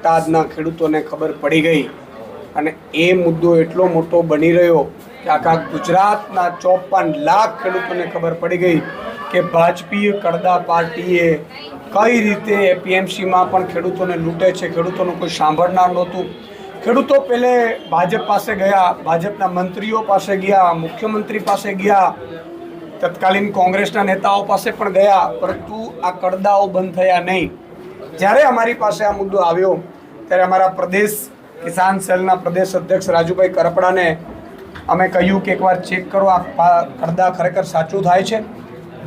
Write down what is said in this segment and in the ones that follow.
બોટાદના ખેડૂતોને ખબર પડી ગઈ અને એ મુદ્દો એટલો મોટો બની રહ્યો કે આખા ગુજરાતના 54 લાખ ખેડૂતોને ખબર પડી ગઈ કે ભાજપીય કડદા પાર્ટીએ કઈ રીતે એપીએમસીમાં પણ ખેડૂતોને લૂંટે છે। ખેડૂતોનું કોઈ સાંભળનાર નહોતું। ખેડૂતો પહેલે ભાજપ પાસે ગયા, ભાજપના મંત્રીઓ પાસે ગયા, મુખ્યમંત્રી પાસે ગયા, તત્કાલીન કોંગ્રેસના નેતાઓ પાસે પણ ગયા, પરંતુ આ કડદાઓ બંધ થયા નહીં। જ્યારે અમારી પાસે આ મુદ્દો આવ્યો ત્યારે અમારા પ્રદેશ કિસાન સેલના પ્રદેશ અધ્યક્ષ રાજુભાઈ કરપડાને અમે કહ્યું કે એકવાર ચેક કરો આ કડદા ખરેખર સાચું થાય છે।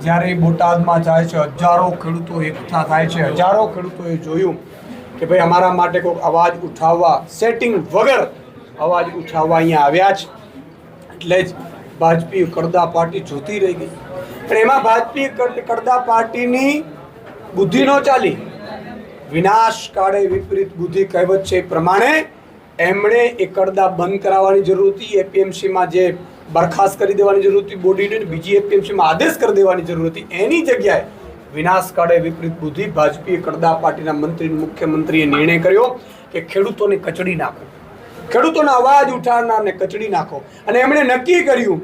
જ્યારે બોટાદમાં જાય છે, હજારો ખેડૂતો એકઠા થાય છે, હજારો ખેડૂતોએ જોયું કે ભાઈ અમારા માટે કોઈ અવાજ ઉઠાવવા, સેટિંગ વગર અવાજ ઉઠાવવા અહીંયા આવ્યા છે। એટલે જ ભાજપી કડદા પાર્ટી જોતી રહી ગઈ। પણ એમાં ભાજપી કડદા પાર્ટીની બુદ્ધિ ન ચાલી। વિનાશ કાળે વિપરીત બુદ્ધિ કહેવત છે એ પ્રમાણે એમણે એ કડદા બંધ કરાવવાની જરૂર હતી, એપીએમસીમાં જે બરખાસ્ત કરી દેવાની જરૂર હતી બોડીને, બીજી એપીએમસીમાં આદેશ કરી દેવાની જરૂર હતી। એની જગ્યાએ વિનાશ કાળે વિપરીત બુદ્ધિ ભાજપીય કડદા પાર્ટીના મંત્રી મુખ્યમંત્રીએ નિર્ણય કર્યો કે ખેડૂતોને કચડી નાખો, ખેડૂતોના અવાજ ઉઠાવનારને કચડી નાખો। અને એમણે નક્કી કર્યું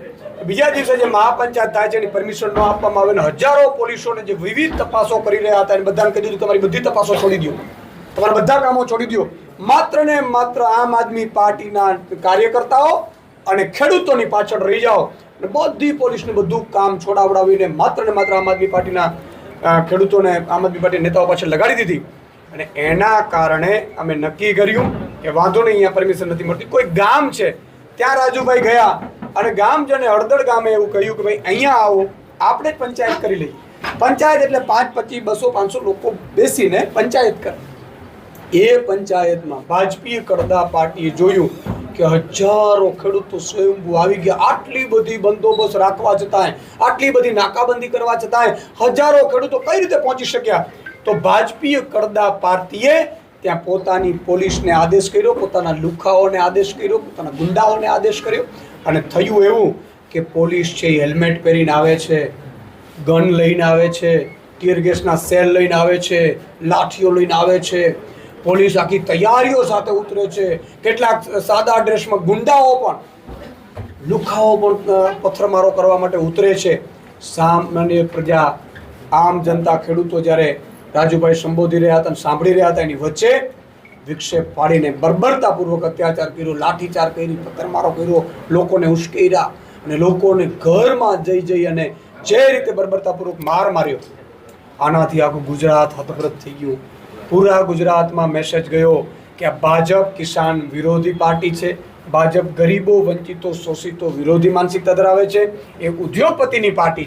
બીજા દિવસે જે મહાપંચાયત થાય છે એની પરમિશન ન આપવામાં આવે ને હજારો પોલીસોને જે વિવિધ તપાસો કરી રહ્યા હતા એને બધાને કહી દીધું તમારી બધી તપાસો છોડી દો, તમારા બધા કામો છોડી દો। માત્ર ને માત્ર આમ આદમી પાર્ટીના કાર્યકર્તાઓ અને ખેડૂતોની પાછળ રહી જાઓ અને બધી પોલીસને બધું કામ છોડાવડાવીને માત્ર ને માત્ર આમ આદમી પાર્ટીના ખેડૂતોને આમ આદમી પાર્ટી નેતાઓ પાછળ લગાડી દીધી। અને એના કારણે અમે નક્કી કર્યું કે વાંધો નહીં, અહીંયા પરમિશન નથી મળતી। કોઈ ગામ છે ત્યાં રાજુભાઈ ગયા અને ગામજને હળદળ ગામે એવું કહ્યું કે ભાઈ અહીંયા આવો, આપણે જ પંચાયત કરી લઈએ। પંચાયત એટલે 5, 25, 200, 500 લોકો બેસીને પંચાયત કરે। એ પંચાયતમાં ભાજપીય કડદા પાર્ટીએ જોયું કે હજારો ખેડૂતો સ્વયંભૂ આવી ગયા। આટલી બધી બંદોબસ્ત રાખવા છતાંય, આટલી બધી નાકાબંધી કરવા છતાંય હજારો ખેડૂતો કઈ રીતે પહોંચી શક્યા? તો ભાજપીય કડદા પાર્ટીએ ત્યાં પોતાની પોલીસને આદેશ કર્યો, પોતાના લુખાઓને આદેશ કર્યો, પોતાના ગુંડાઓને આદેશ કર્યો। અને થયું એવું કે પોલીસ છે એ હેલ્મેટ પહેરીને આવે છે, ગન લઈને આવે છે, ટીયર ગેસના સેલ લઈને આવે છે, લાઠીઓ લઈને આવે છે, પોલીસ આખી તૈયારીઓ સાથે ઉતરે છે। કેટલાક સાદા ડ્રેસમાં ગુંડાઓ પણ, લુખાઓ પણ પથ્થરમારો કરવા માટે ઉતરે છે। સામાન્ય પ્રજા, આમ જનતા, ખેડૂતો જ્યારે રાજુભાઈ સંબોધી રહ્યા હતા, સાંભળી રહ્યા હતા, એની વચ્ચે વિક્ષેપ પાડીને બર્બરતાપૂર્વક અત્યાચાર કર્યો, લાઠીચાર કરી, પથ્થરમારો કર્યો, લોકોને ઉશ્કેર્યા અને લોકોને ઘરમાં જઈ અને જે રીતે બર્બરતાપૂર્વક માર માર્યો, આનાથી આખું ગુજરાત હતપ્રત થઈ ગયું। પૂરા ગુજરાતમાં મેસેજ ગયો કે આ ભાજપ કિસાન વિરોધી પાર્ટી છે, ભાજપ ગરીબો, વંચિતો, શોષિતો વિરોધી માનસિકતા ધરાવે છે, એ ઉદ્યોગપતિની પાર્ટી